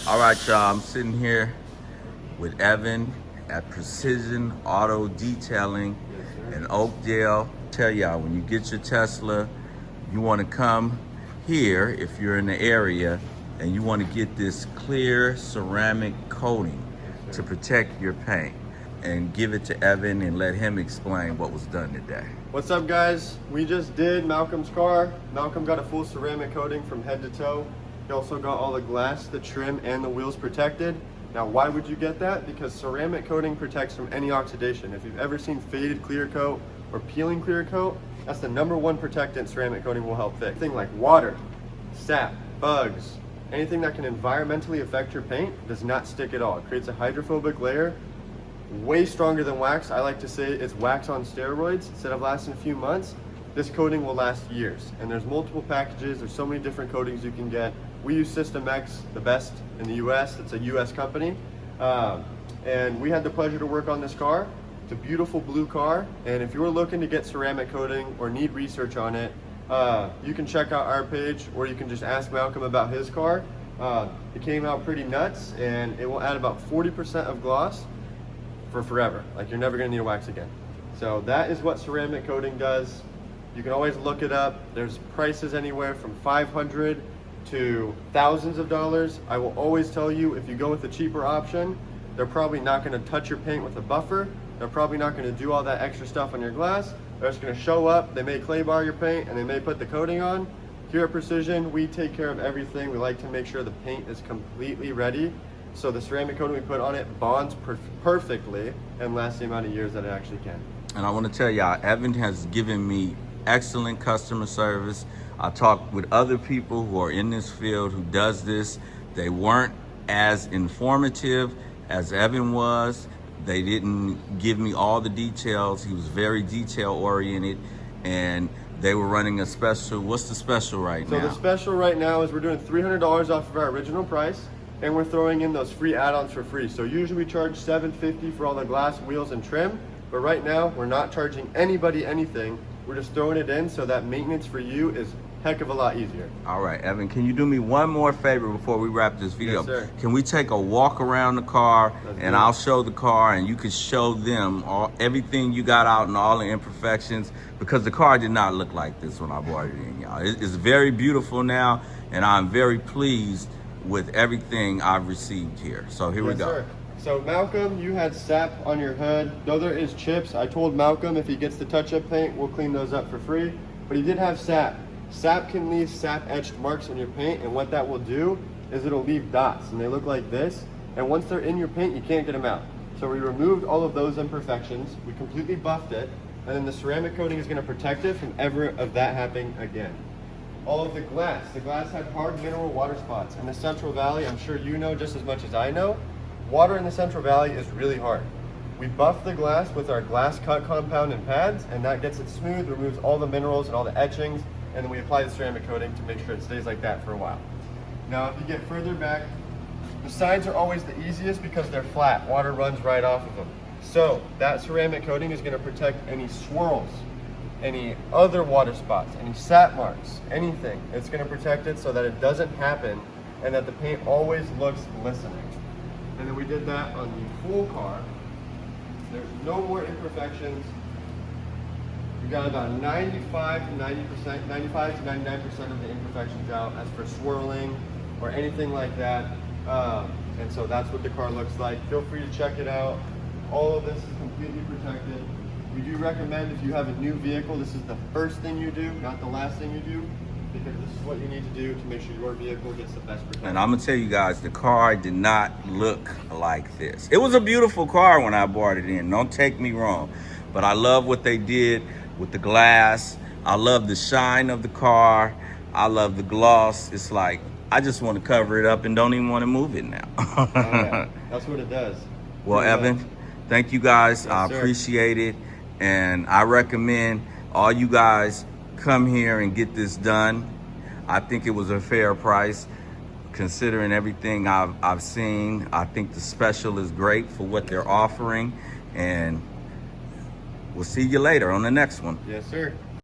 All right, y'all, I'm sitting here with Evan at Precision Auto Detailing in Oakdale. Tell y'all, when you get your Tesla, you want to come here if you're in the area and you want to get this clear ceramic coating to protect your paint, and give it to Evan and let him explain what was done today. What's up, guys? We just did Malcolm's car. Malcolm got a full ceramic coating from head to toe. He also got all the glass, the trim, and the wheels protected. Now, why would you get that? Because ceramic coating protects from any oxidation. If you've ever seen faded clear coat or peeling clear coat, that's the #1 protectant ceramic coating will help fix. Things like water, sap, bugs, anything that can environmentally affect your paint does not stick at all. It creates a hydrophobic layer, way stronger than wax. I like to say it's wax on steroids. Instead of lasting a few months, this coating will last years. And there's multiple packages. There's so many different coatings you can get. We use System X, the best in the US. It's a US company. And we had the pleasure to work on this car. It's a beautiful blue car. And if you're looking to get ceramic coating or need research on it, you can check out our page, or you can just ask Malcolm about his car. It came out pretty nuts, and it will add about 40% of gloss for forever. Like, you're never gonna need a wax again. So that is what ceramic coating does. You can always look it up. There's prices anywhere from $500 to thousands of dollars. I will always tell you, if you go with the cheaper option, they're probably not gonna touch your paint with a buffer. They're probably not gonna do all that extra stuff on your glass. They're just gonna show up, they may clay bar your paint, and they may put the coating on. Here at Precision, we take care of everything. We like to make sure the paint is completely ready, so the ceramic coating we put on it bonds perfectly and lasts the amount of years that it actually can. And I want to tell y'all, Evan has given me excellent customer service. I talked with other people who are in this field who does this. They weren't as informative as Evan was. They didn't give me all the details. He was very detail oriented, and they were running a special. What's the special right now? So the special right now is we're doing $300 off of our original price, and we're throwing in those free add-ons for free. So usually we charge $750 for all the glass, wheels, and trim, but right now we're not charging anybody anything. We're just throwing it in so that maintenance for you is heck of a lot easier. All right, Evan, can you do me one more favor before we wrap this video? Yes, sir. Can we take a walk around the car, and I'll show the car, and you can show them everything you got out and all the imperfections, because the car did not look like this when I brought it in, y'all. It's very beautiful now, and I'm very pleased with everything I've received here. So here we go. Sir. So Malcolm, you had sap on your hood. Though there is chips, I told Malcolm if he gets the touch-up paint, we'll clean those up for free. But he did have sap. Sap can leave sap-etched marks on your paint, and what that will do is it'll leave dots, and they look like this. And once they're in your paint, you can't get them out. So we removed all of those imperfections. We completely buffed it, and then the ceramic coating is going to protect it from ever of that happening again. All of the glass had hard mineral water spots. In the Central Valley, I'm sure you know just as much as I know, water in the Central Valley is really hard. We buff the glass with our glass cut compound and pads, and that gets it smooth, removes all the minerals and all the etchings, and then we apply the ceramic coating to make sure it stays like that for a while. Now, if you get further back, the sides are always the easiest because they're flat. Water runs right off of them. So that ceramic coating is going to protect any swirls, any other water spots, any sap marks, anything. It's going to protect it so that it doesn't happen and that the paint always looks glistening. And then we did that on the full car. There's no more imperfections. We got about 95 to 99% of the imperfections out. As for swirling or anything like that, and so that's what the car looks like. Feel free to check it out. All of this is completely protected. We do recommend, if you have a new vehicle, this is the first thing you do, not the last thing you do, because this is what you need to do to make sure your vehicle gets the best protection. And I'm gonna tell you guys, the car did not look like this. It was a beautiful car when I brought it in, don't take me wrong, but I love what they did with the glass. I love the shine of the car. I love the gloss. It's like, I just want to cover it up and don't even want to move it now. Oh, yeah. That's what it does. Well, Evan, thank you guys. Yes, I appreciate it. And I recommend all you guys come here and get this done. I think it was a fair price considering everything I've seen. I think the special is great for what they're offering, and we'll see you later on the next one. Yes, sir.